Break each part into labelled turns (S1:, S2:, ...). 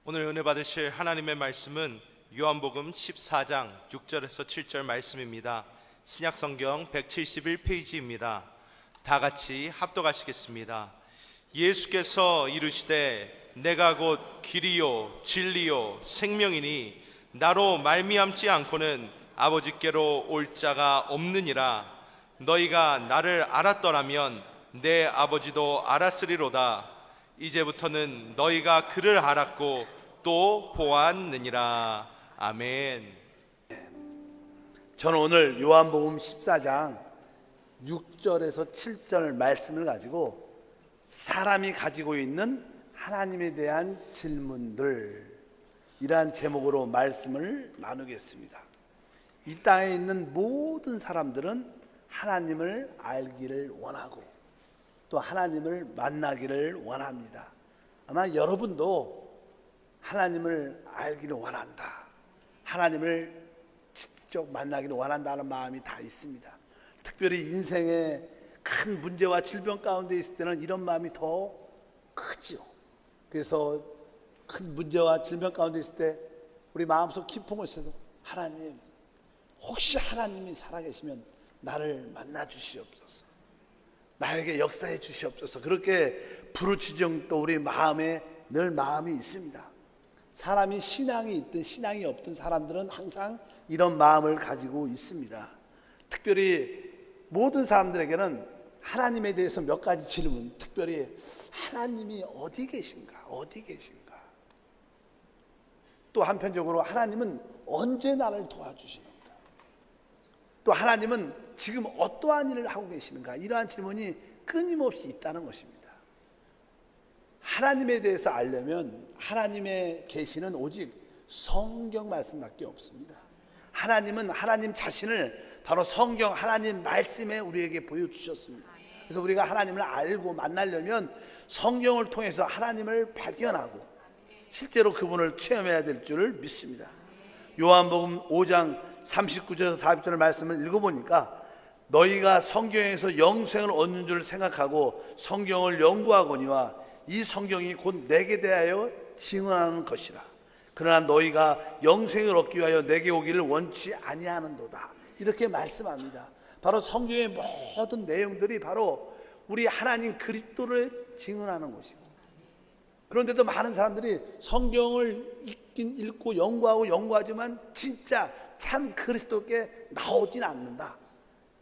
S1: 오늘 은혜 받으실 하나님의 말씀은 요한복음 14장 6절에서 7절 말씀입니다. 신약성경 171페이지입니다. 다 같이 합독하시겠습니다. 예수께서 이르시되 내가 곧 길이요 진리요 생명이니 나로 말미암지 않고는 아버지께로 올 자가 없느니라. 너희가 나를 알았더라면 내 아버지도 알았으리로다. 이제부터는 너희가 그를 알았고 또 보았느니라. 아멘.
S2: 저는 오늘 요한복음 14장 6절에서 7절 말씀을 가지고 사람이 가지고 있는 하나님에 대한 질문들, 이러한 제목으로 말씀을 나누겠습니다. 이 땅에 있는 모든 사람들은 하나님을 알기를 원하고 또 하나님을 만나기를 원합니다. 아마 여러분도 하나님을 알기를 원한다, 하나님을 직접 만나기를 원한다는 마음이 다 있습니다. 특별히 인생의 큰 문제와 질병 가운데 있을 때는 이런 마음이 더 크죠. 그래서 큰 문제와 질병 가운데 있을 때 우리 마음속 깊은 곳에서 하나님, 혹시 하나님이 살아계시면 나를 만나 주시옵소서, 나에게 역사해 주시옵소서, 그렇게 부르짖은 또 우리 마음에 늘 마음이 있습니다. 사람이 신앙이 있든 신앙이 없든 사람들은 항상 이런 마음을 가지고 있습니다. 특별히 모든 사람들에게는 하나님에 대해서 몇 가지 질문, 특별히 하나님이 어디 계신가, 어디 계신가, 또 한편적으로 하나님은 언제 나를 도와주시는가, 또 하나님은 지금 어떠한 일을 하고 계시는가, 이러한 질문이 끊임없이 있다는 것입니다. 하나님에 대해서 알려면 하나님의 계시는 오직 성경 말씀밖에 없습니다. 하나님은 하나님 자신을 바로 성경 하나님 말씀에 우리에게 보여주셨습니다. 그래서 우리가 하나님을 알고 만나려면 성경을 통해서 하나님을 발견하고 실제로 그분을 체험해야 될 줄을 믿습니다. 요한복음 5장 39절에서 40절 말씀을 읽어보니까 너희가 성경에서 영생을 얻는 줄 생각하고 성경을 연구하거니와 이 성경이 곧 내게 대하여 증언하는 것이라. 그러나 너희가 영생을 얻기 위하여 내게 오기를 원치 아니하는도다. 이렇게 말씀합니다. 바로 성경의 모든 내용들이 바로 우리 하나님 그리스도를 증언하는 것이고, 그런데도 많은 사람들이 성경을 읽긴 읽고 연구하고 연구하지만 진짜 참 그리스도께 나오진 않는다.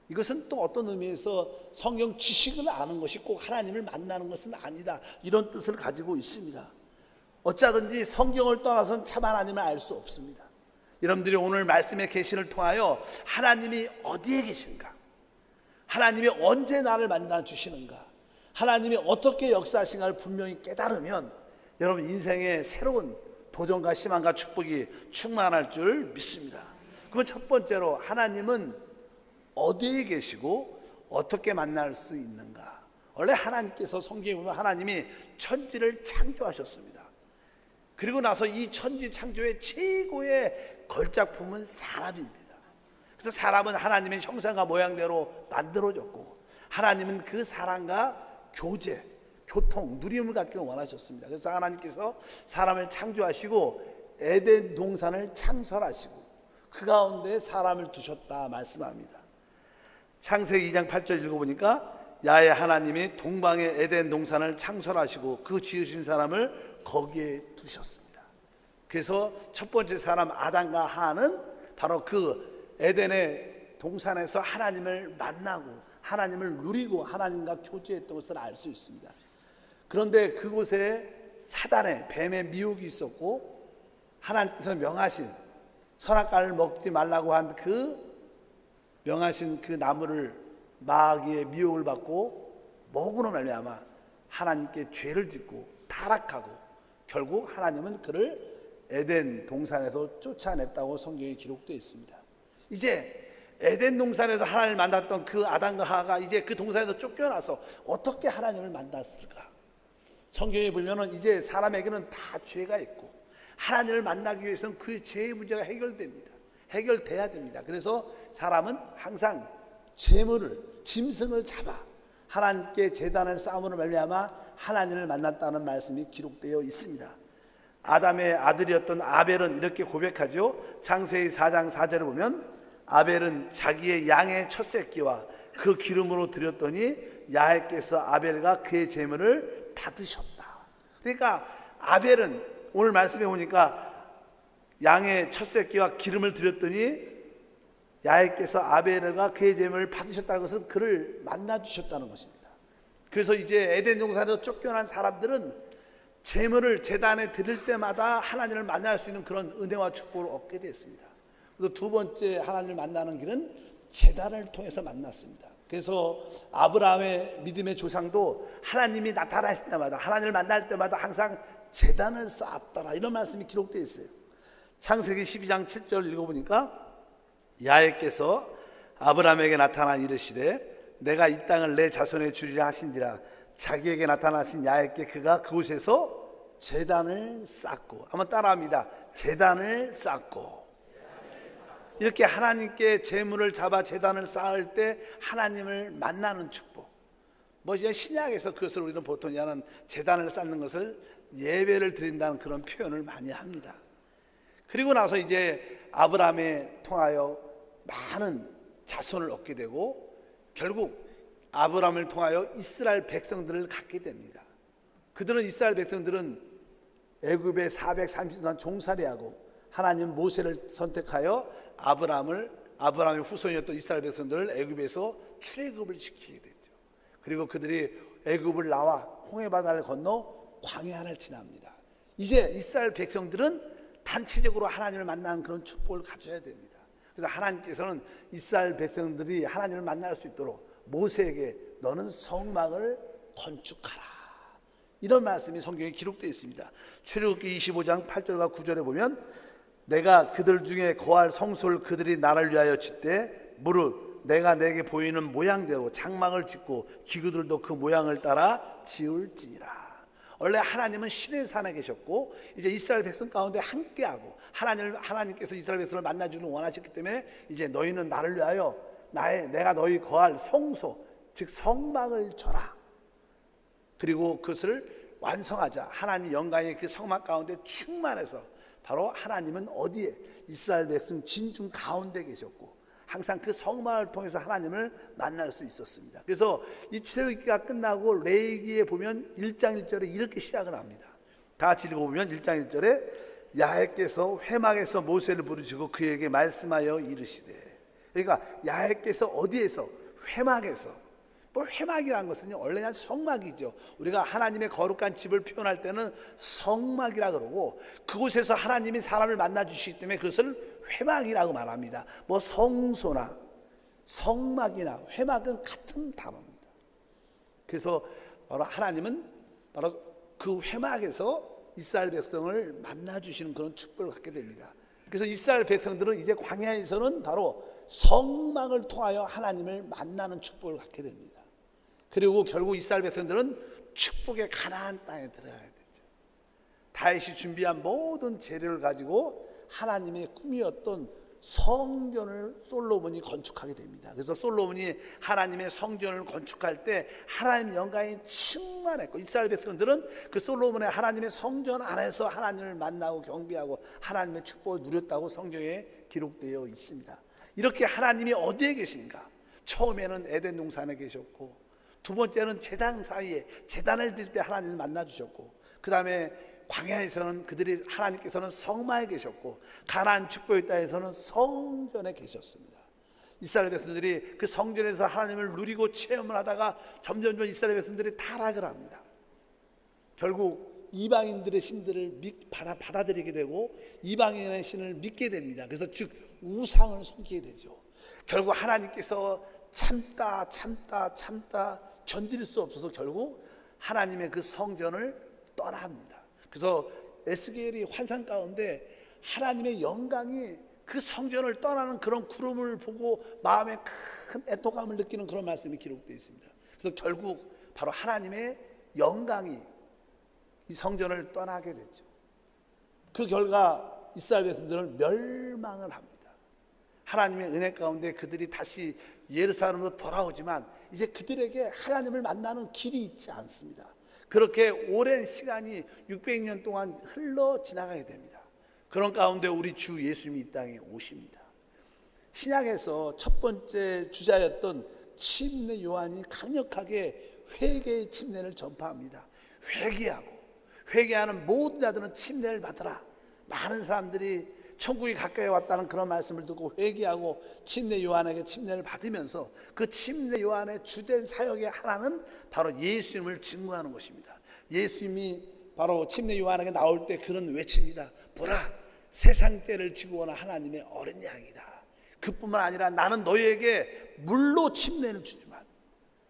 S2: 이것은 또 어떤 의미에서 성경 지식을 아는 것이 꼭 하나님을 만나는 것은 아니다, 이런 뜻을 가지고 있습니다. 어쩌든지 성경을 떠나서는 참 하나님을 알 수 없습니다. 여러분들이 오늘 말씀의 계시를 통하여 하나님이 어디에 계신가, 하나님이 언제 나를 만나 주시는가, 하나님이 어떻게 역사하신가를 분명히 깨달으면 여러분 인생에 새로운 도전과 희망과 축복이 충만할 줄 믿습니다. 그럼 첫 번째로 하나님은 어디에 계시고 어떻게 만날 수 있는가. 원래 하나님께서 성경에 보면 하나님이 천지를 창조하셨습니다. 그리고 나서 이 천지 창조의 최고의 걸작품은 사람입니다. 그래서 사람은 하나님의 형상과 모양대로 만들어졌고 하나님은 그 사람과 교제, 교통, 누림을 갖기를 원하셨습니다. 그래서 하나님께서 사람을 창조하시고 에덴 동산을 창설하시고 그 가운데 사람을 두셨다 말씀합니다. 창세기 2장 8절 읽어보니까 야훼 하나님이 동방의 에덴 동산을 창설하시고 그 지으신 사람을 거기에 두셨습니다. 그래서 첫 번째 사람 아담과 하와는 바로 그 에덴의 동산에서 하나님을 만나고 하나님을 누리고 하나님과 교제했던 것을 알 수 있습니다. 그런데 그곳에 사단의 뱀의 미혹이 있었고 하나님께서 명하신 선악과를 먹지 말라고 한 그 명하신 그 나무를 마귀의 미혹을 받고 먹으로 말미암아 하나님께 죄를 짓고 타락하고 결국 하나님은 그를 에덴 동산에서 쫓아냈다고 성경에 기록되어 있습니다. 이제 에덴 동산에서 하나님을 만났던 그 아담과 하와가 이제 그 동산에서 쫓겨나서 어떻게 하나님을 만났을까? 성경에 보면은 이제 사람에게는 다 죄가 있고 하나님을 만나기 위해서는 그 죄의 문제가 해결돼야 됩니다. 그래서 사람은 항상 재물을, 짐승을 잡아 하나님께 제단을 쌓음으로 말미암아 하나님을 만났다는 말씀이 기록되어 있습니다. 아담의 아들이었던 아벨은 이렇게 고백하죠. 창세기 4장 4절에 보면 아벨은 자기의 양의 첫 새끼와 그 기름으로 드렸더니 야훼께서 아벨과 그의 제물을 받으셨다. 그러니까 아벨은 오늘 말씀해 보니까 양의 첫 새끼와 기름을 드렸더니 야훼께서 아벨과 그의 제물을 받으셨다는 것은 그를 만나 주셨다는 것입니다. 그래서 이제 에덴 동산에서 쫓겨난 사람들은 제물을 제단에 드릴 때마다 하나님을 만날 수 있는 그런 은혜와 축복을 얻게 됐습니다. 그래서 두 번째 하나님을 만나는 길은 제단을 통해서 만났습니다. 그래서 아브라함의 믿음의 조상도 하나님이 나타나실 때마다, 하나님을 만날 때마다 항상 제단을 쌓았더라, 이런 말씀이 기록되어 있어요. 창세기 12장 7절 읽어보니까 야훼께서 아브라함에게 나타나 이르시되 내가 이 땅을 내 자손에 주리라 하신지라. 자기에게 나타나신 야훼께 그가 그곳에서 제단을 쌓고, 한번 따라합니다. 제단을 쌓고. 이렇게 하나님께 제물을 잡아 제단을 쌓을 때 하나님을 만나는 축복. 이제 신약에서 그것을 우리는 보통 야는 제단을 쌓는 것을 예배를 드린다는 그런 표현을 많이 합니다. 그리고 나서 이제 아브라함에 통하여 많은 자손을 얻게 되고 결국 아브라함을 통하여 이스라엘 백성들을 갖게 됩니다. 그들은 이스라엘 백성들은 애굽에 430년 종살이하고 하나님 모세를 선택하여 아브라함의 후손이었던 이스라엘 백성들을 애굽에서 출애굽을 시키게 됐죠. 그리고 그들이 애굽을 나와 홍해 바다를 건너 광야를 지납니다. 이제 이스라엘 백성들은 단체적으로 하나님을 만나는 그런 축복을 가져야 됩니다. 그래서 하나님께서는 이스라엘 백성들이 하나님을 만날 수 있도록 모세에게 너는 성막을 건축하라, 이런 말씀이 성경에 기록되어 있습니다. 출애굽기 25장 8절과 9절에 보면 내가 그들 중에 거할 성소를 그들이 나를 위하여 짓되 무릇 내가 내게 보이는 모양대로 장막을 짓고 기구들도 그 모양을 따라 지을지니라. 원래 하나님은 시내산에 계셨고 이제 이스라엘 백성 가운데 함께하고 하나님께서 이스라엘 백성을 만나주는 원하셨기 때문에 이제 너희는 나를 위하여 내가 너희 거할 성소 즉 성막을 져라. 그리고 그것을 완성하자. 하나님 영광의 그 성막 가운데 충만해서 바로 하나님은 어디에? 이스라엘 백성 진중 가운데 계셨고 항상 그 성막을 통해서 하나님을 만날 수 있었습니다. 그래서 이 출애굽기가 끝나고 레위기에 보면 1장 1절에 이렇게 시작을 합니다. 다 같이 읽어보면 1장 1절에 야훼께서 회막에서 모세를 부르시고 그에게 말씀하여 이르시되, 그러니까 야훼께서 어디에서? 회막에서. 회막이라는 것은 원래 그냥 성막이죠. 우리가 하나님의 거룩한 집을 표현할 때는 성막이라 그러고 그곳에서 하나님이 사람을 만나 주시기 때문에 그것을 회막이라고 말합니다. 성소나 성막이나 회막은 같은 단어입니다. 그래서 바로 하나님은 바로 그 회막에서 이스라엘 백성을 만나 주시는 그런 축복을 갖게 됩니다. 그래서 이스라엘 백성들은 이제 광야에서는 바로 성막을 통하여 하나님을 만나는 축복을 갖게 됩니다. 그리고 결국 이스라엘 백성들은 축복의 가나안 땅에 들어가야 되죠. 다윗이 준비한 모든 재료를 가지고 하나님의 꿈이었던 성전을 솔로몬이 건축하게 됩니다. 그래서 솔로몬이 하나님의 성전을 건축할 때 하나님의 영광이 충만했고 이스라엘 백성들은 그 솔로몬의 하나님의 성전 안에서 하나님을 만나고 경배하고 하나님의 축복을 누렸다고 성경에 기록되어 있습니다. 이렇게 하나님이 어디에 계신가? 처음에는 에덴 동산에 계셨고 두 번째는 제단 사이에 제단을 드릴 때 하나님을 만나 주셨고 그 다음에 광야에서는 하나님께서는 성막에 계셨고 가나안 축복의 땅에서는 성전에 계셨습니다. 이스라엘 백성들이 그 성전에서 하나님을 누리고 체험을 하다가 점점 이스라엘 백성들이 타락을 합니다. 결국 이방인들의 신들을 받아들이게 되고 이방인의 신을 믿게 됩니다. 그래서 즉 우상을 섬기게 되죠. 결국 하나님께서 참다 견딜 수 없어서 결국 하나님의 그 성전을 떠납니다. 그래서 에스겔이 환상 가운데 하나님의 영광이 그 성전을 떠나는 그런 구름을 보고 마음에 큰 애통감을 느끼는 그런 말씀이 기록되어 있습니다. 그래서 결국 바로 하나님의 영광이 이 성전을 떠나게 됐죠. 그 결과 이스라엘 백성들은 멸망을 합니다. 하나님의 은혜 가운데 그들이 다시 예루살렘으로 돌아오지만 이제 그들에게 하나님을 만나는 길이 있지 않습니다. 그렇게 오랜 시간이 600년 동안 흘러 지나가게 됩니다. 그런 가운데 우리 주 예수님이 이 땅에 오십니다. 신약에서 첫 번째 주자였던 침례 요한이 강력하게 회개의 침례를 전파합니다. 회개하는 모든 자들은 침례를 받으라. 많은 사람들이 천국이 가까이 왔다는 그런 말씀을 듣고 회개하고 침례 요한에게 침례를 받으면서 그 침례 요한의 주된 사역의 하나는 바로 예수님을 증거하는 것입니다. 예수님이 바로 침례 요한에게 나올 때 그런 외칩니다. 보라, 세상 죄를 지고 오는 하나님의 어린 양이다. 그뿐만 아니라 나는 너희에게 물로 침례를 주지만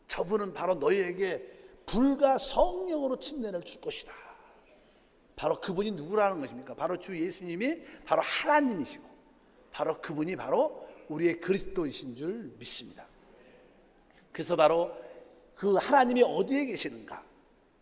S2: 저분은 바로 너희에게 불과 성령으로 침례를 줄 것이다. 바로 그분이 누구라는 것입니까? 바로 주 예수님이 바로 하나님이시고 바로 그분이 바로 우리의 그리스도이신 줄 믿습니다. 그래서 바로 그 하나님이 어디에 계시는가?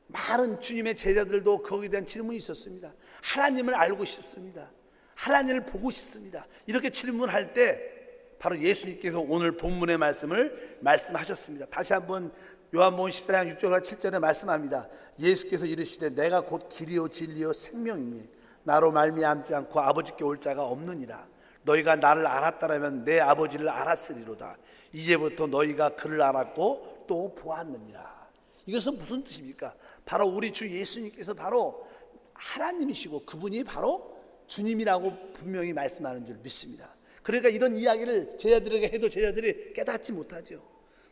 S2: 많은 주님의 제자들도 거기에 대한 질문이 있었습니다. 하나님을 알고 싶습니다. 하나님을 보고 싶습니다. 이렇게 질문할 때 바로 예수님께서 오늘 본문의 말씀을 말씀하셨습니다. 다시 한번 요한복음 14장 6절과 7절에 말씀합니다. 예수께서 이르시되 내가 곧 길이요 진리요 생명이니 나로 말미암지 않고 아버지께 올 자가 없느니라. 너희가 나를 알았다라면 내 아버지를 알았으리로다. 이제부터 너희가 그를 알았고 또 보았느니라. 이것은 무슨 뜻입니까? 바로 우리 주 예수님께서 바로 하나님이시고 그분이 바로 주님이라고 분명히 말씀하는 줄 믿습니다. 그러니까 이런 이야기를 제자들에게 해도 제자들이 깨닫지 못하죠.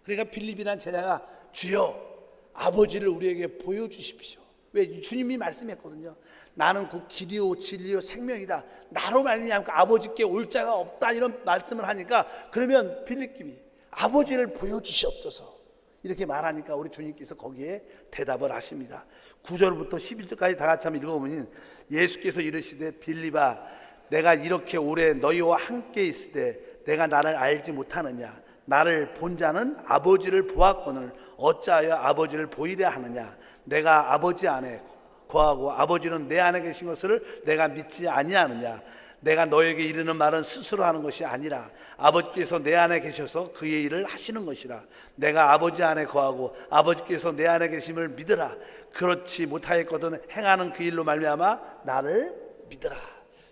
S2: 그러니까 빌립이라는 제자가 주여 아버지를 우리에게 보여주십시오. 왜? 주님이 말씀했거든요. 나는 곧 길이요 진리요 생명이다. 나로 말미암아 아버지께 올 자가 없다. 이런 말씀을 하니까 그러면 빌립김이 아버지를 보여주시옵소서 이렇게 말하니까 우리 주님께서 거기에 대답을 하십니다. 9절부터 11절까지 다 같이 한번 읽어보면 예수께서 이르시되 빌립아 내가 이렇게 오래 너희와 함께 있을 때 내가 나를 알지 못하느냐? 나를 본 자는 아버지를 보았거늘 어찌하여 아버지를 보이려 하느냐? 내가 아버지 안에 거하고 아버지는 내 안에 계신 것을 내가 믿지 아니하느냐? 내가 너에게 이르는 말은 스스로 하는 것이 아니라 아버지께서 내 안에 계셔서 그의 일을 하시는 것이라. 내가 아버지 안에 거하고 아버지께서 내 안에 계심을 믿으라. 그렇지 못하였거든 행하는 그 일로 말미암아 나를 믿으라.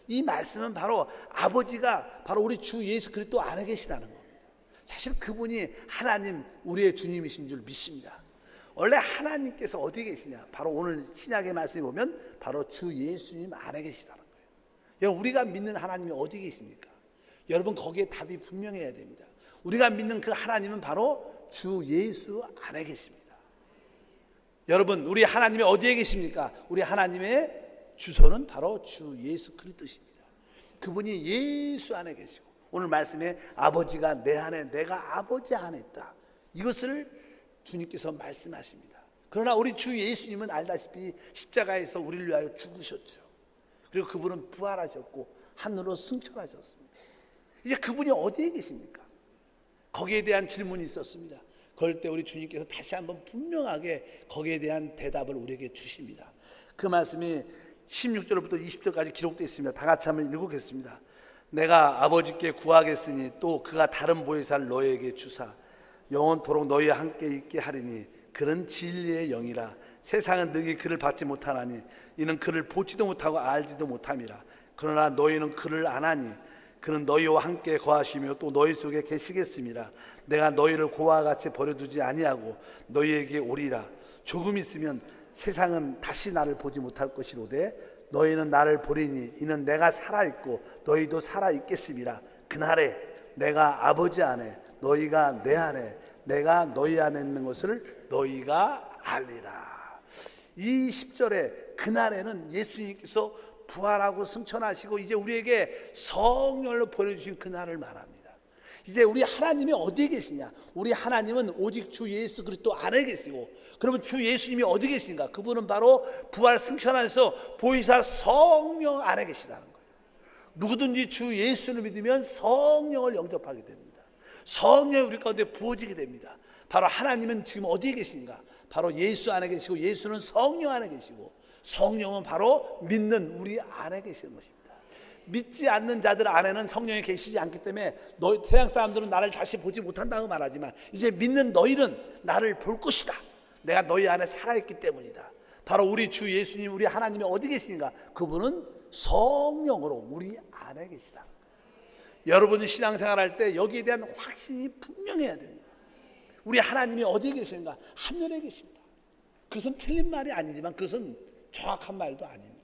S2: 이 말씀은 바로 아버지가 바로 우리 주 예수 그리스도 안에 계시다는 겁니다. 사실 그분이 하나님 우리의 주님이신 줄 믿습니다. 원래 하나님께서 어디에 계시냐? 바로 오늘 신약의 말씀에 보면 바로 주 예수님 안에 계시다는 거예요. 여러분 우리가 믿는 하나님이 어디에 계십니까? 여러분 거기에 답이 분명해야 됩니다. 우리가 믿는 그 하나님은 바로 주 예수 안에 계십니다. 여러분 우리 하나님이 어디에 계십니까? 우리 하나님의 주소는 바로 주 예수 그리스도십니다. 그분이 예수 안에 계시고 오늘 말씀에 아버지가 내 안에 내가 아버지 안에 있다. 이것을 주님께서 말씀하십니다. 그러나 우리 주 예수님은 알다시피 십자가에서 우리를 위하여 죽으셨죠. 그리고 그분은 부활하셨고 하늘로 승천하셨습니다. 이제 그분이 어디에 계십니까? 거기에 대한 질문이 있었습니다. 그럴 때 우리 주님께서 다시 한번 분명하게 거기에 대한 대답을 우리에게 주십니다. 그 말씀이 16절부터 20절까지 기록되어 있습니다. 다 같이 한번 읽어보겠습니다. 내가 아버지께 구하겠으니 또 그가 다른 보혜사를 너희에게 주사 영원토록 너희와 함께 있게 하리니 그는 진리의 영이라. 세상은 너희 그를 받지 못하나니 이는 그를 보지도 못하고 알지도 못함이라. 그러나 너희는 그를 아나니 그는 너희와 함께 거하시며 또 너희 속에 계시겠음이라. 내가 너희를 고와 같이 버려두지 아니하고 너희에게 오리라. 조금 있으면 세상은 다시 나를 보지 못할 것이로되 너희는 나를 보리니 이는 내가 살아있고 너희도 살아있겠음이라. 그날에 내가 아버지 안에 너희가 내 안에 내가 너희 안에 있는 것을 너희가 알리라. 이 10절에 그날에는 예수님께서 부활하고 승천하시고 이제 우리에게 성령을 보내주신 그날을 말합니다. 이제 우리 하나님이 어디에 계시냐? 우리 하나님은 오직 주 예수 그리스도 안에 계시고, 그러면 주 예수님이 어디 계신가? 그분은 바로 부활 승천하셔서 보이사 성령 안에 계시다는 거예요. 누구든지 주 예수를 믿으면 성령을 영접하게 됩니다. 성령이 우리 가운데 부어지게 됩니다. 바로 하나님은 지금 어디에 계신가? 바로 예수 안에 계시고, 예수는 성령 안에 계시고, 성령은 바로 믿는 우리 안에 계시는 것입니다. 믿지 않는 자들 안에는 성령이 계시지 않기 때문에 너희 태양 사람들은 나를 다시 보지 못한다고 말하지만 이제 믿는 너희는 나를 볼 것이다. 내가 너희 안에 살아있기 때문이다. 바로 우리 주 예수님, 우리 하나님이 어디 계시는가? 그분은 성령으로 우리 안에 계시다. 여러분이 신앙생활할 때 여기에 대한 확신이 분명해야 됩니다. 우리 하나님이 어디에 계시는가? 하늘에 계십니다. 그것은 틀린 말이 아니지만 그것은 정확한 말도 아닙니다.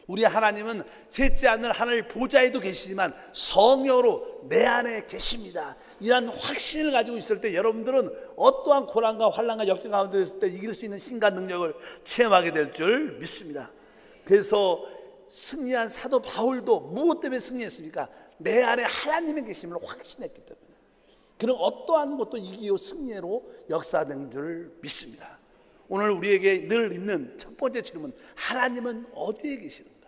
S2: 우리 하나님은 셋째 하늘 보좌에도 계시지만 성령으로 내 안에 계십니다. 이런 확신을 가지고 있을 때 여러분들은 어떠한 고난과 환난과 역경 가운데 있을 때 이길 수 있는 신과 능력을 체험하게 될 줄 믿습니다. 그래서 승리한 사도 바울도 무엇 때문에 승리했습니까? 내 안에 하나님의 계심을 확신했기 때문에. 그는 어떠한 것도 이기고 승리로 역사된 줄 믿습니다. 오늘 우리에게 늘 있는 첫 번째 질문, 하나님은 어디에 계시는가?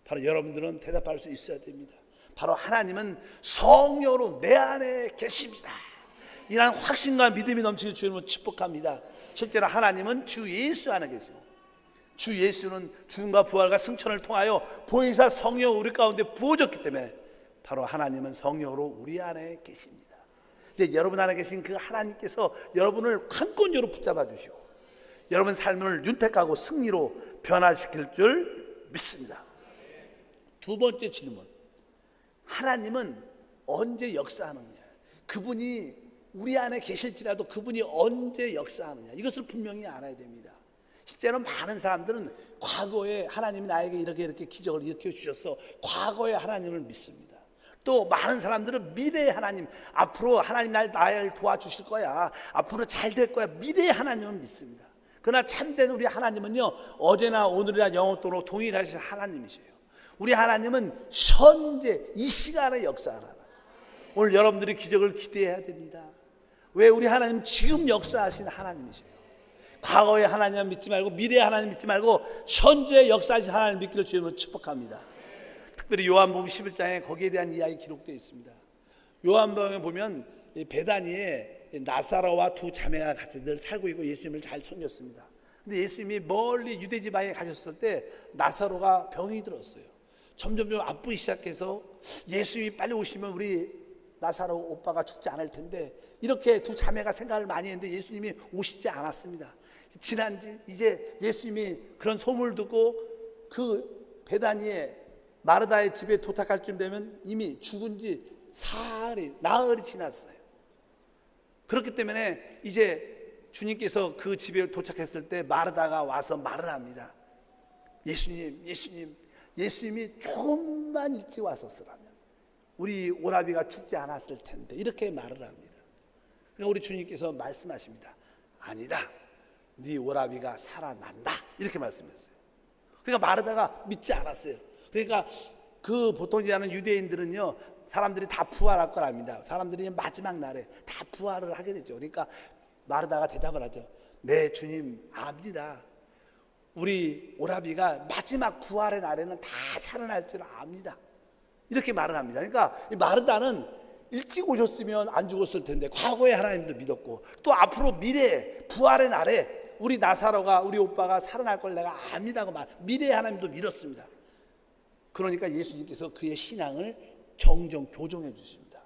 S2: 바로 여러분들은 대답할 수 있어야 됩니다. 바로 하나님은 성령으로 내 안에 계십니다. 이러한 확신과 믿음이 넘치는 주님을 축복합니다. 실제로 하나님은 주 예수 안에 계시고, 주 예수는 죽음과 부활과 승천을 통하여 보혜사 성령 우리 가운데 부어졌기 때문에 바로 하나님은 성령으로 우리 안에 계십니다. 이제 여러분 안에 계신 그 하나님께서 여러분을 한권적으로 붙잡아 주시고 여러분 삶을 윤택하고 승리로 변화시킬 줄 믿습니다. 두 번째 질문, 하나님은 언제 역사하느냐? 그분이 우리 안에 계실지라도 그분이 언제 역사하느냐? 이것을 분명히 알아야 됩니다. 실제로 많은 사람들은 과거에 하나님이 나에게 이렇게 기적을 일으켜 주셔서 과거의 하나님을 믿습니다. 또 많은 사람들은 미래의 하나님, 앞으로 하나님 나를 도와주실 거야, 앞으로 잘 될 거야, 미래의 하나님을 믿습니다. 그러나 참된 우리 하나님은요, 어제나 오늘이나 영원토록 동일하신 하나님이세요. 우리 하나님은 현재 이 시간에 역사하라. 오늘 여러분들이 기적을 기대해야 됩니다. 왜? 우리 하나님 지금 역사하신 하나님이세요. 과거의 하나님 믿지 말고 미래의 하나님 믿지 말고 현재 역사하신 하나님 믿기를 주님으로 축복합니다. 특별히 요한복음 11장에 거기에 대한 이야기 기록되어 있습니다. 요한복음에 보면 베다니에 나사로와 두 자매가 같이 늘 살고 있고 예수님을 잘 섬겼습니다. 근데 예수님이 멀리 유대 지방에 가셨을 때 나사로가 병이 들었어요. 점점 아프기 시작해서 예수님이 빨리 오시면 우리 나사로 오빠가 죽지 않을 텐데, 이렇게 두 자매가 생각을 많이 했는데 예수님이 오시지 않았습니다. 지난지 이제 예수님이 그런 소문을 듣고 그 베다니에 마르다의 집에 도착할 쯤 되면 이미 죽은 지 나흘이 지났어요. 그렇기 때문에 이제 주님께서 그 집에 도착했을 때 마르다가 와서 말을 합니다. 예수님이 조금만 일찍 왔었으라면 우리 오라비가 죽지 않았을 텐데, 이렇게 말을 합니다. 그러니까 우리 주님께서 말씀하십니다. 아니다, 네 오라비가 살아난다, 이렇게 말씀했어요. 그러니까 마르다가 믿지 않았어요. 그러니까 그 보통 일하는 유대인들은요, 사람들이 다 부활할 걸 압니다. 사람들이 마지막 날에 다 부활을 하게 되죠. 그러니까 마르다가 대답을 하죠. 네, 주님 압니다. 우리 오라비가 마지막 부활의 날에는 다 살아날 줄 압니다. 이렇게 말을 합니다. 그러니까 마르다는 일찍 오셨으면 안 죽었을 텐데 과거에 하나님도 믿었고, 또 앞으로 미래 부활의 날에 우리 나사로가, 우리 오빠가 살아날 걸 내가 압니다고 미래의 하나님도 믿었습니다. 그러니까 예수님께서 그의 신앙을 정정 교정해 주십니다.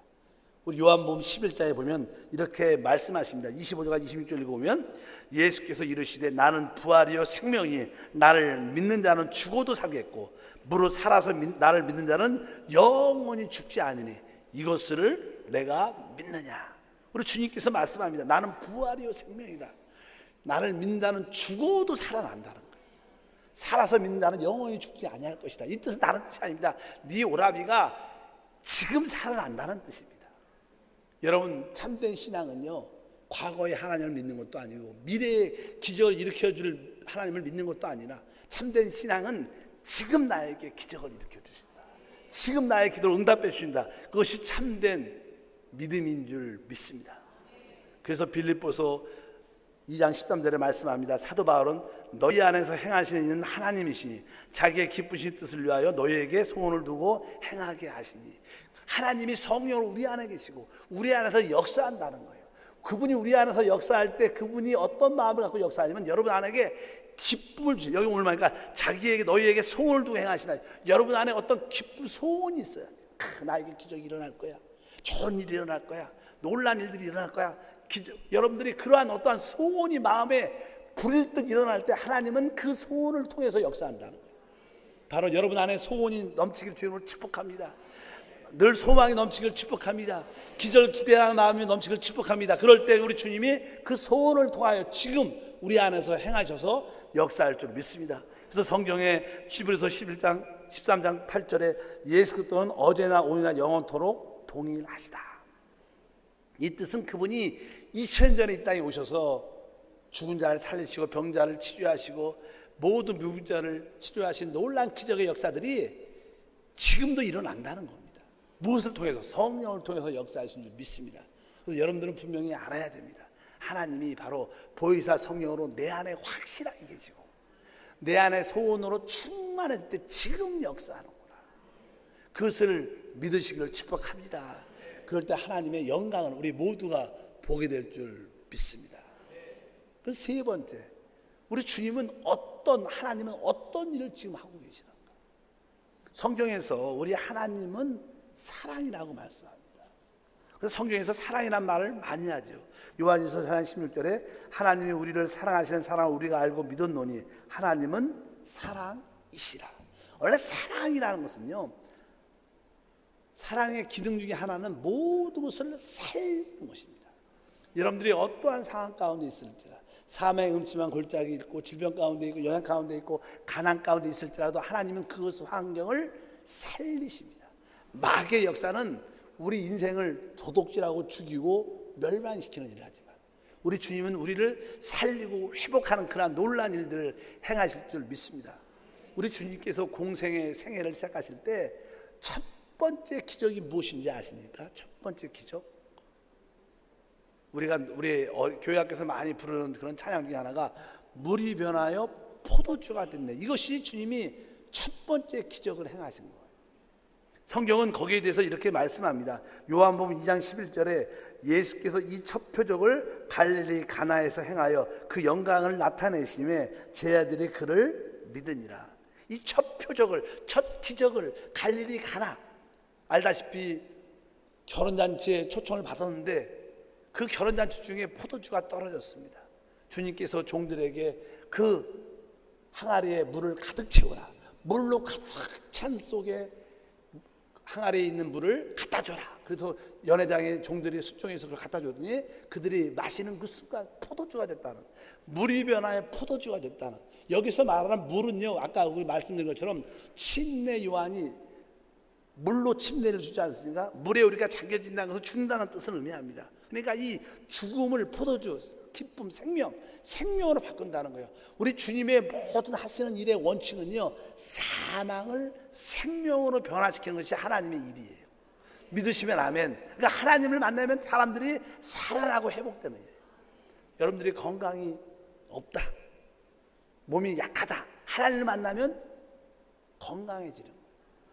S2: 우리 요한복음 11장에 보면 이렇게 말씀하십니다. 25절과 26절 읽어보면 예수께서 이르시되 나는 부활이요 생명이, 나를 믿는 자는 죽어도 살겠고 무릇 살아서 나를 믿는 자는 영원히 죽지 않으니 이것을 내가 믿느냐. 우리 주님께서 말씀합니다. 나는 부활이요 생명이다. 나를 믿는 자는 죽어도 살아난다는 거예요. 살아서 믿는 자는 영원히 죽지 아니할 것이다. 이 뜻은 다른 뜻이 아닙니다. 네 오라비가 지금 살아난다는 뜻입니다. 여러분, 참된 신앙은요, 과거의 하나님을 믿는 것도 아니고 미래의 기적을 일으켜줄 하나님을 믿는 것도 아니라, 참된 신앙은 지금 나에게 기적을 일으켜 주신다, 지금 나의 기도를 응답해 주신다. 그것이 참된 믿음인 줄 믿습니다. 그래서 빌립보서 2장 13절에 말씀합니다. 사도 바울은 너희 안에서 행하시는 이는 하나님이시니 자기의 기쁘신 뜻을 위하여 너희에게 소원을 두고 행하게 하시니, 하나님이 성령으로 우리 안에 계시고 우리 안에서 역사한다는 거예요. 그분이 우리 안에서 역사할 때 그분이 어떤 마음을 갖고 역사하냐면 여러분 안에게 기쁨을 주세요. 여기 오늘 말하니까 자기에게 너희에게 소원을 두고 행하시나, 여러분 안에 어떤 기쁜 소원이 있어야 돼요. 나에게 기적이 일어날 거야, 좋은 일이 일어날 거야, 놀란 일들이 일어날 거야. 여러분들이 그러한 어떠한 소원이 마음에 불일 듯 일어날 때 하나님은 그 소원을 통해서 역사한다는 거예요. 바로 여러분 안에 소원이 넘치길 주님으로 축복합니다. 늘 소망이 넘치길 축복합니다. 기절 기대하는 마음이 넘치길 축복합니다. 그럴 때 우리 주님이 그 소원을 통하여 지금 우리 안에서 행하셔서 역사할 줄 믿습니다. 그래서 성경에 히브리서 13장 8절에 예수 그리스도는 어제나 오늘나 영원토록 동일하시다. 이 뜻은 그분이 2000년 전에 이 땅에 오셔서 죽은 자를 살리시고 병자를 치료하시고 모든 무병자를 치료하신 놀라운 기적의 역사들이 지금도 일어난다는 겁니다. 무엇을 통해서? 성령을 통해서 역사하신 줄 믿습니다. 그래서 여러분들은 분명히 알아야 됩니다. 하나님이 바로 보혜사 성령으로 내 안에 확실하게 계시고 내 안에 소원으로 충만할 때 지금 역사하는구나. 그것을 믿으시기를 축복합니다. 그럴 때 하나님의 영광을 우리 모두가 보게 될 줄 믿습니다. 그 세 번째, 우리 주님은 하나님은 어떤 일을 지금 하고 계시는가? 성경에서 우리 하나님은 사랑이라고 말씀합니다. 그래서 성경에서 사랑이란 말을 많이 하죠. 요한일서 4장 16절에 하나님이 우리를 사랑하시는 사랑을 우리가 알고 믿었노니 하나님은 사랑이시라. 원래 사랑이라는 것은요, 사랑의 기능 중에 하나는 모든 것을 살리는 것입니다. 여러분들이 어떠한 상황 가운데 있을지라, 사망의 음침한 골짜기 있고 질병 가운데 있고 연약 가운데 있고 가난 가운데 있을지라도 하나님은 그것의 환경을 살리십니다. 마귀의 역사는 우리 인생을 도둑질하고 죽이고 멸망시키는 일을 하지만 우리 주님은 우리를 살리고 회복하는 그러한 놀라운 일들을 행하실 줄 믿습니다. 우리 주님께서 공생의 생애를 시작하실 때 첫 번째 기적이 무엇인지 아십니까? 첫 번째 기적, 우리 교회 학교에서 많이 부르는 그런 찬양 중에 하나가 물이 변하여 포도주가 됐네. 이것이 주님이 첫 번째 기적을 행하신 거예요. 성경은 거기에 대해서 이렇게 말씀합니다. 요한복음 2장 11절에 예수께서 이 첫 표적을 갈릴리 가나에서 행하여 그 영광을 나타내심에 제자들이 그를 믿으니라. 이 첫 표적을, 첫 기적을 갈릴리 가나, 알다시피 결혼잔치에 초청을 받았는데 그 결혼잔치 중에 포도주가 떨어졌습니다. 주님께서 종들에게 그 항아리에 물을 가득 채워라, 물로 가득 찬 속에 항아리에 있는 물을 갖다 줘라. 그래서 연회장의 종들이 수종에서 그걸 갖다 줬더니 그들이 마시는 그 순간 포도주가 됐다는, 물이 변화해 포도주가 됐다는. 여기서 말하는 물은요, 아까 우리 말씀드린 것처럼 침례 요한이 물로 침례를 주지 않습니까? 물에 우리가 잠겨진다는 것을 죽는다는 뜻을 의미합니다. 그러니까 이 죽음을 포도주, 기쁨, 생명으로 바꾼다는 거예요. 우리 주님의 모든 하시는 일의 원칙은요, 사망을 생명으로 변화시키는 것이 하나님의 일이에요. 믿으시면 아멘. 그러니까 하나님을 만나면 사람들이 살아나고 회복되는 일이에요. 여러분들이 건강이 없다, 몸이 약하다, 하나님을 만나면 건강해지는 거예요.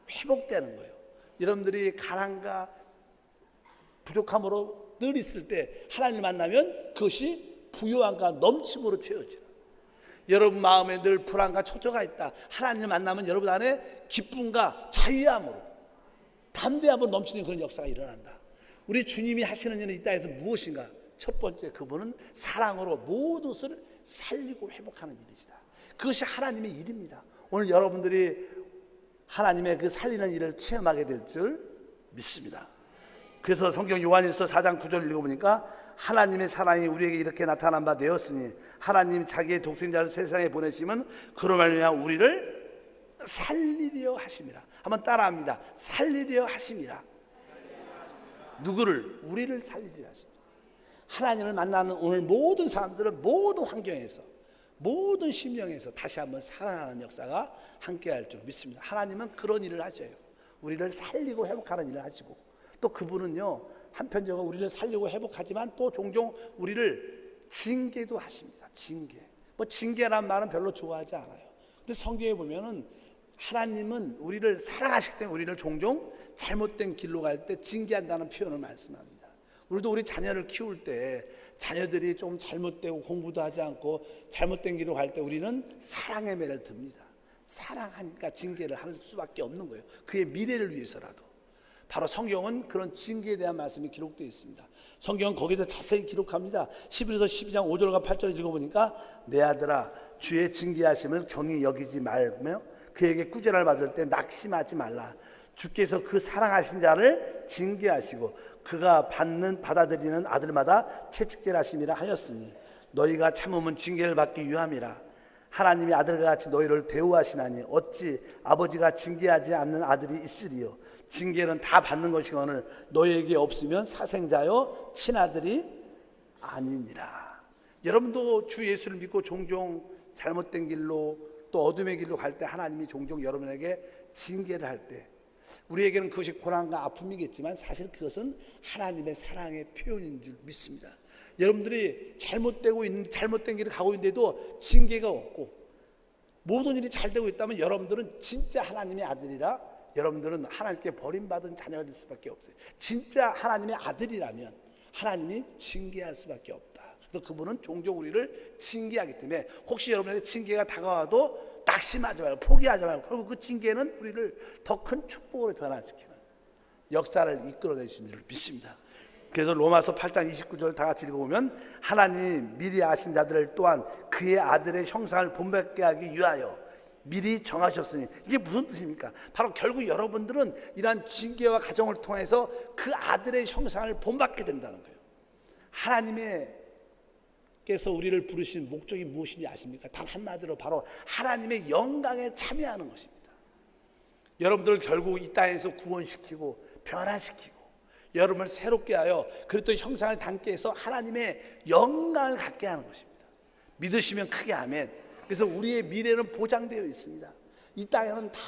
S2: 회복되는 거예요. 여러분들이 가난과 부족함으로 늘 있을 때 하나님을 만나면 그것이 부요함과 넘침으로 채워져요. 여러분 마음에 늘 불안과 초조가 있다, 하나님을 만나면 여러분 안에 기쁨과 자유함으로, 담대함으로 넘치는 그런 역사가 일어난다. 우리 주님이 하시는 일은 이 땅에서 무엇인가? 첫 번째, 그분은 사랑으로 모든 것을 살리고 회복하는 일이시다. 그것이 하나님의 일입니다. 오늘 여러분들이 하나님의 그 살리는 일을 체험하게 될 줄 믿습니다. 그래서 성경 요한일서 4장 9절을 읽어보니까 하나님의 사랑이 우리에게 이렇게 나타난 바 되었으니 하나님이 자기의 독생자를 세상에 보내시면 그로 말미암아 우리를 살리려 하심이라. 한번 따라합니다. 살리려 하심이라. 누구를? 우리를 살리려 하십니다. 하나님을 만나는 오늘 모든 사람들은 모든 환경에서, 모든 심령에서 다시 한번 살아나는 역사가 함께할 줄 믿습니다. 하나님은 그런 일을 하셔요. 우리를 살리고 회복하는 일을 하시고, 또 그분은요, 한편적으로 우리를 살리고 회복하지만 또 종종 우리를 징계도 하십니다. 징계라는 말은 별로 좋아하지 않아요. 근데 성경에 보면은 하나님은 우리를 사랑하시기 때문에 우리를 종종 잘못된 길로 갈 때 징계한다는 표현을 말씀합니다. 우리도 우리 자녀를 키울 때 자녀들이 좀 잘못되고 공부도 하지 않고 잘못된 길로 갈 때 우리는 사랑의 매를 듭니다. 사랑하니까 징계를 할 수밖에 없는 거예요. 그의 미래를 위해서라도. 바로 성경은 그런 징계에 대한 말씀이 기록되어 있습니다. 성경은 거기서 자세히 기록합니다. 히브리서 12장 5절과 8절을 읽어보니까 내 아들아 주의 징계하심을 경히 여기지 말며 그에게 꾸지람을 받을 때 낙심하지 말라. 주께서 그 사랑하신 자를 징계하시고 그가 받아들이는 아들마다 채찍질하심이라 하였으니 너희가 참으면 징계를 받기 위함이라. 하나님이 아들과 같이 너희를 대우하시나니 어찌 아버지가 징계하지 않는 아들이 있으리요. 징계는 다 받는 것이거늘 너희에게 없으면 사생자요 친아들이 아니니라. 여러분도 주 예수를 믿고 종종 잘못된 길로 또 어둠의 길로 갈 때 하나님이 종종 여러분에게 징계를 할 때 우리에게는 그것이 고난과 아픔이겠지만 사실 그것은 하나님의 사랑의 표현인 줄 믿습니다. 여러분들이 잘못된 길을 가고 있는데도 징계가 없고 모든 일이 잘 되고 있다면 여러분들은 진짜 하나님의 아들이라 여러분들은 하나님께 버림받은 자녀가 될 수밖에 없어요. 진짜 하나님의 아들이라면 하나님이 징계할 수밖에 없다. 그래서 그분은 종종 우리를 징계하기 때문에 혹시 여러분에게 징계가 다가와도 낙심하지 말고 포기하지 말고 결국 그 징계는 우리를 더 큰 축복으로 변화시키는 역사를 이끌어내신 줄 믿습니다. 그래서 로마서 8장 29절 다 같이 읽어보면 하나님 미리 아신 자들을 또한 그의 아들의 형상을 본받게 하기 위하여 미리 정하셨으니 이게 무슨 뜻입니까? 바로 결국 여러분들은 이러한 징계와 가정을 통해서 그 아들의 형상을 본받게 된다는 거예요. 하나님께서 우리를 부르신 목적이 무엇인지 아십니까? 단 한마디로 바로 하나님의 영광에 참여하는 것입니다. 여러분들을 결국 이 땅에서 구원시키고 변화시키고 여러분을 새롭게 하여 그리스도의 형상을 담게 해서 하나님의 영광을 갖게 하는 것입니다. 믿으시면 크게 아멘. 그래서 우리의 미래는 보장되어 있습니다. 이 땅에는 다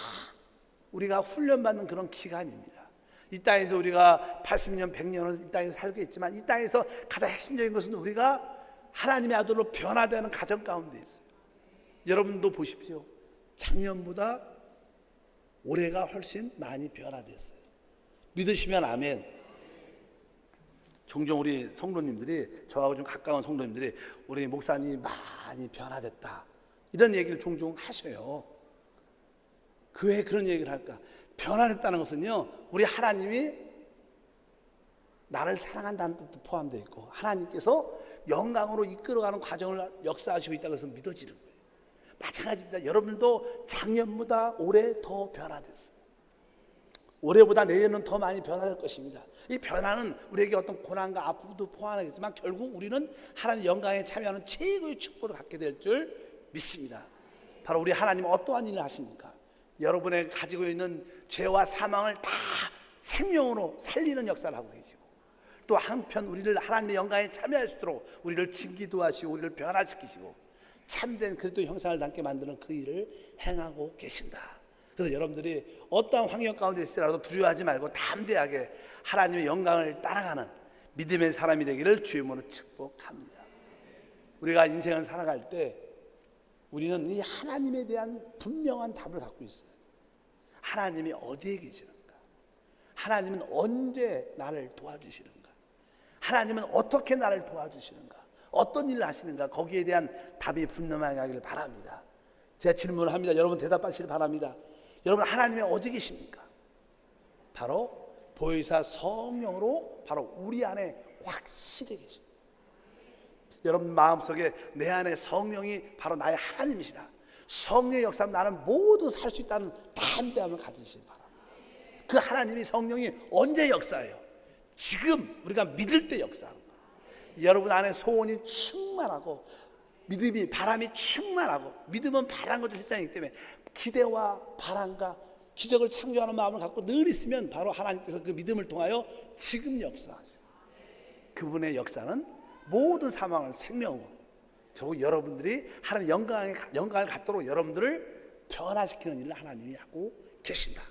S2: 우리가 훈련받는 그런 기간입니다. 이 땅에서 우리가 80년, 100년을 이 땅에서 살겠지만 이 땅에서 가장 핵심적인 것은 우리가 하나님의 아들로 변화되는 가정 가운데 있어요. 여러분도 보십시오. 작년보다 올해가 훨씬 많이 변화됐어요. 믿으시면 아멘. 종종 우리 성도님들이 저하고 좀 가까운 성도님들이 우리 목사님이 많이 변화됐다 이런 얘기를 종종 하셔요. 그 왜 그런 얘기를 할까? 변화됐다는 것은요 우리 하나님이 나를 사랑한다는 뜻도 포함되어 있고 하나님께서 영광으로 이끌어가는 과정을 역사하시고 있다고 해서 믿어지는 거예요. 마찬가지입니다. 여러분도 작년보다 올해 더 변화됐어요. 올해보다 내년은 더 많이 변화될 것입니다. 이 변화는 우리에게 어떤 고난과 아픔도 포함하겠지만 결국 우리는 하나님의 영광에 참여하는 최고의 축복을 갖게 될 줄 믿습니다. 바로 우리 하나님은 어떠한 일을 하십니까? 여러분의 가지고 있는 죄와 사망을 다 생명으로 살리는 역사를 하고 계시고 또 한편 우리를 하나님의 영광에 참여할 수 있도록 우리를 징기도 하시고 우리를 변화시키시고 참된 그리스도 형상을 담게 만드는 그 일을 행하고 계신다. 그래서 여러분들이 어떠한 환경 가운데 있으라도 두려워하지 말고 담대하게 하나님의 영광을 따라가는 믿음의 사람이 되기를 주의 이름으로 축복합니다. 우리가 인생을 살아갈 때 우리는 이 하나님에 대한 분명한 답을 갖고 있어요. 하나님이 어디에 계시는가? 하나님은 언제 나를 도와주시는가? 하나님은 어떻게 나를 도와주시는가? 어떤 일을 하시는가? 거기에 대한 답이 분명하게 하기를 바랍니다. 제가 질문을 합니다. 여러분 대답하시길 바랍니다. 여러분 하나님이 어디 계십니까? 바로 보혜사 성령으로 바로 우리 안에 확실히 계십니다. 여러분 마음속에 내 안에 성령이 바로 나의 하나님이시다. 성령의 역사는 나는 모두 살 수 있다는 담대함을 가지시기 바랍니다. 그 하나님이 성령이 언제 역사해요? 지금 우리가 믿을 때 역사하는 거예요. 여러분 안에 소원이 충만하고 믿음이 바람이 충만하고 믿음은 바란 것도 실상이기 때문에 기대와 바람과 기적을 창조하는 마음을 갖고 늘 있으면 바로 하나님께서 그 믿음을 통하여 지금 역사하시고 그분의 역사는 모든 사망을 생명으로 결국 여러분들이 하나님의 영광을 갖도록 여러분들을 변화시키는 일을 하나님이 하고 계신다.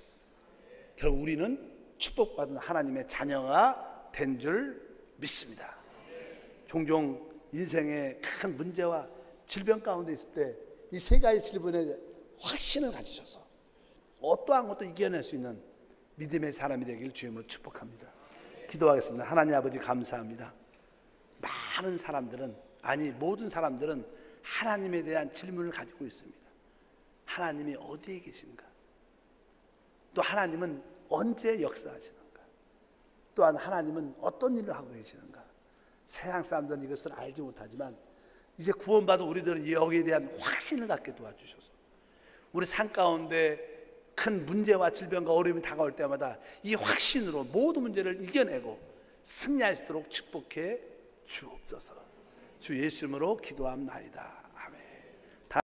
S2: 결국 우리는 축복받은 하나님의 자녀가 된 줄 믿습니다. 종종 인생의 큰 문제와 질병 가운데 있을 때 이 세 가지 질문에 확신을 가지셔서 어떠한 것도 이겨낼 수 있는 믿음의 사람이 되기를 주님으로 축복합니다. 기도하겠습니다. 하나님 아버지 감사합니다. 많은 사람들은 모든 사람들은 하나님에 대한 질문을 가지고 있습니다. 하나님이 어디에 계신가? 또 하나님은 언제 역사하시는가? 또한 하나님은 어떤 일을 하고 계시는가? 세상 사람들은 이것을 알지 못하지만 이제 구원받은 우리들은 여기에 대한 확신을 갖게 도와주셔서 우리 삶 가운데 큰 문제와 질병과 어려움이 다가올 때마다 이 확신으로 모든 문제를 이겨내고 승리할 수 있도록 축복해 주옵소서. 주 예수 이름으로 기도합나이다.